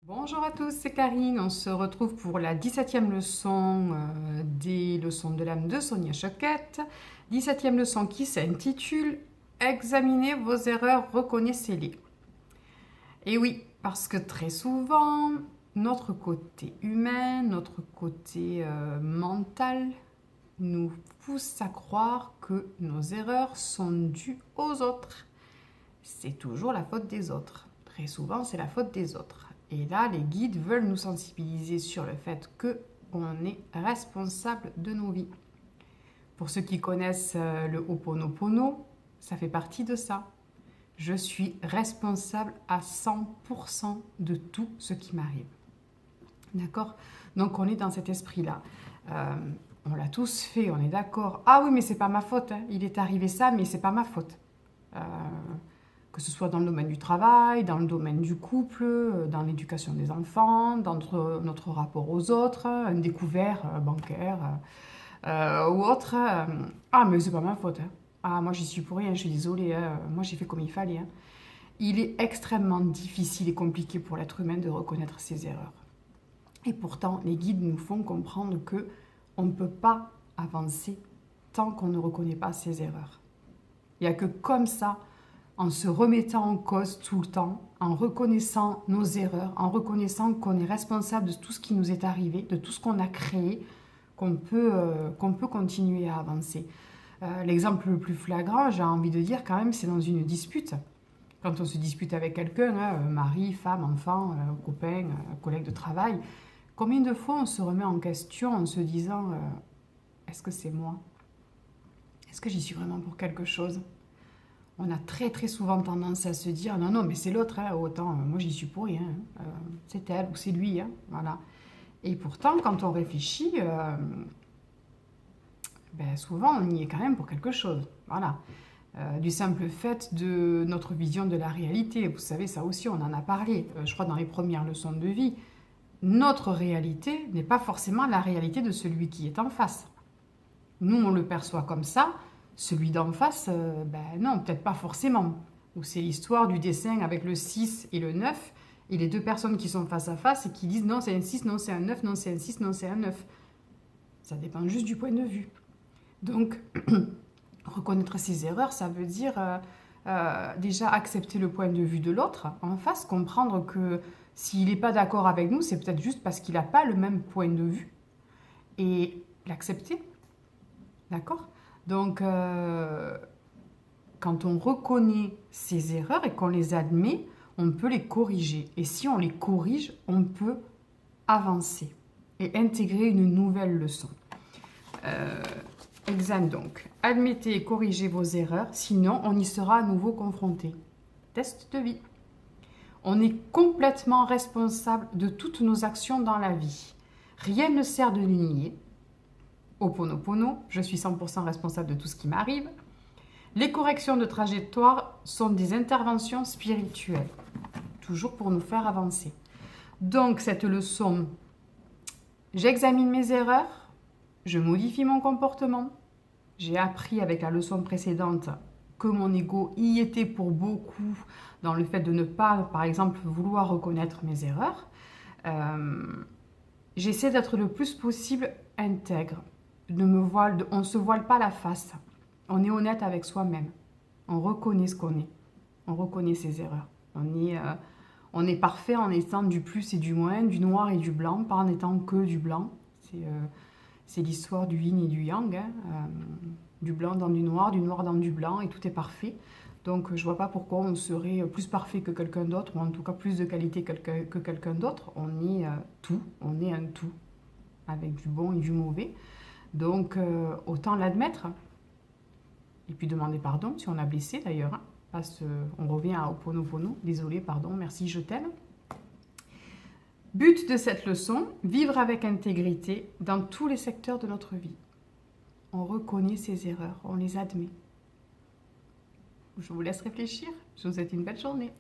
Bonjour à tous, c'est Karine. On se retrouve pour la 17e leçon des leçons de l'âme de Sonia Choquette. 17e leçon qui s'intitule Examinez vos erreurs, reconnaissez-les. Et oui, parce que très souvent, notre côté humain, notre côté mental nous pousse à croire que nos erreurs sont dues aux autres. C'est toujours la faute des autres. Très souvent, c'est la faute des autres. Et là, les guides veulent nous sensibiliser sur le fait qu'on est responsable de nos vies. Pour ceux qui connaissent le Ho'oponopono, ça fait partie de ça. Je suis responsable à 100% de tout ce qui m'arrive. D'accord? Donc on est dans cet esprit-là. On l'a tous fait, on est d'accord. Ah oui, mais c'est pas ma faute, hein. Il est arrivé ça, mais c'est pas ma faute. Que ce soit dans le domaine du travail, dans le domaine du couple, dans l'éducation des enfants, dans notre rapport aux autres, un découvert bancaire ou autre. Ah, mais c'est pas ma faute, hein. Ah, moi j'y suis pour rien, je suis désolée, hein. Moi j'ai fait comme il fallait, hein. Il est extrêmement difficile et compliqué pour l'être humain de reconnaître ses erreurs. Et pourtant, les guides nous font comprendre que on ne peut pas avancer tant qu'on ne reconnaît pas ses erreurs. Il n'y a que comme ça, en se remettant en cause tout le temps, en reconnaissant nos erreurs, en reconnaissant qu'on est responsable de tout ce qui nous est arrivé, de tout ce qu'on a créé, qu'on peut continuer à avancer. L'exemple le plus flagrant, j'ai envie de dire quand même, c'est dans une dispute. Quand on se dispute avec quelqu'un, hein, mari, femme, enfant, copain, collègue de travail, combien de fois on se remet en question en se disant est-ce que c'est moi? Est-ce que j'y suis vraiment pour quelque chose? On a très très souvent tendance à se dire non, non, mais c'est l'autre, hein, autant moi j'y suis pour rien, hein, c'est elle ou c'est lui, hein, voilà. Et pourtant, quand on réfléchit, souvent on y est quand même pour quelque chose, voilà. Du simple fait de notre vision de la réalité, vous savez, ça aussi on en a parlé, je crois dans les premières leçons de vie. Notre réalité n'est pas forcément la réalité de celui qui est en face. Nous, on le perçoit comme ça. Celui d'en face, non, peut-être pas forcément. Ou c'est l'histoire du dessin avec le 6 et le 9, et les deux personnes qui sont face à face et qui disent non, c'est un 6, non, c'est un 9, non, c'est un 6, non, c'est un 9. Ça dépend juste du point de vue. Donc, reconnaître ses erreurs, ça veut dire déjà accepter le point de vue de l'autre en face, comprendre que s'il n'est pas d'accord avec nous, c'est peut-être juste parce qu'il n'a pas le même point de vue, et l'accepter. D'accord? Donc, quand on reconnaît ses erreurs et qu'on les admet, on peut les corriger. Et si on les corrige, on peut avancer et intégrer une nouvelle leçon. Examen donc. Admettez et corrigez vos erreurs, sinon on y sera à nouveau confronté. Test de vie. On est complètement responsable de toutes nos actions dans la vie. Rien ne sert de les nier. Ho'oponopono, je suis 100% responsable de tout ce qui m'arrive. Les corrections de trajectoire sont des interventions spirituelles, toujours pour nous faire avancer. Donc cette leçon, j'examine mes erreurs, je modifie mon comportement. J'ai appris avec la leçon précédente que mon ego y était pour beaucoup dans le fait de ne pas, par exemple, vouloir reconnaître mes erreurs. J'essaie d'être le plus possible intègre. On ne se voile pas la face. On est honnête avec soi-même. On reconnaît ce qu'on est. On reconnaît ses erreurs. On est parfait en étant du plus et du moins, du noir et du blanc, pas en étant que du blanc. C'est l'histoire du yin et du yang, hein. Du blanc dans du noir dans du blanc, et tout est parfait. Donc je ne vois pas pourquoi on serait plus parfait que quelqu'un d'autre, ou en tout cas plus de qualité que quelqu'un d'autre. On est tout, on est un tout, avec du bon et du mauvais. Donc autant l'admettre, et puis demander pardon si on a blessé d'ailleurs, hein. On revient à Ho'oponopono, désolé, pardon, merci, je t'aime. But de cette leçon, vivre avec intégrité dans tous les secteurs de notre vie. On reconnaît ses erreurs, on les admet. Je vous laisse réfléchir, je vous souhaite une belle journée.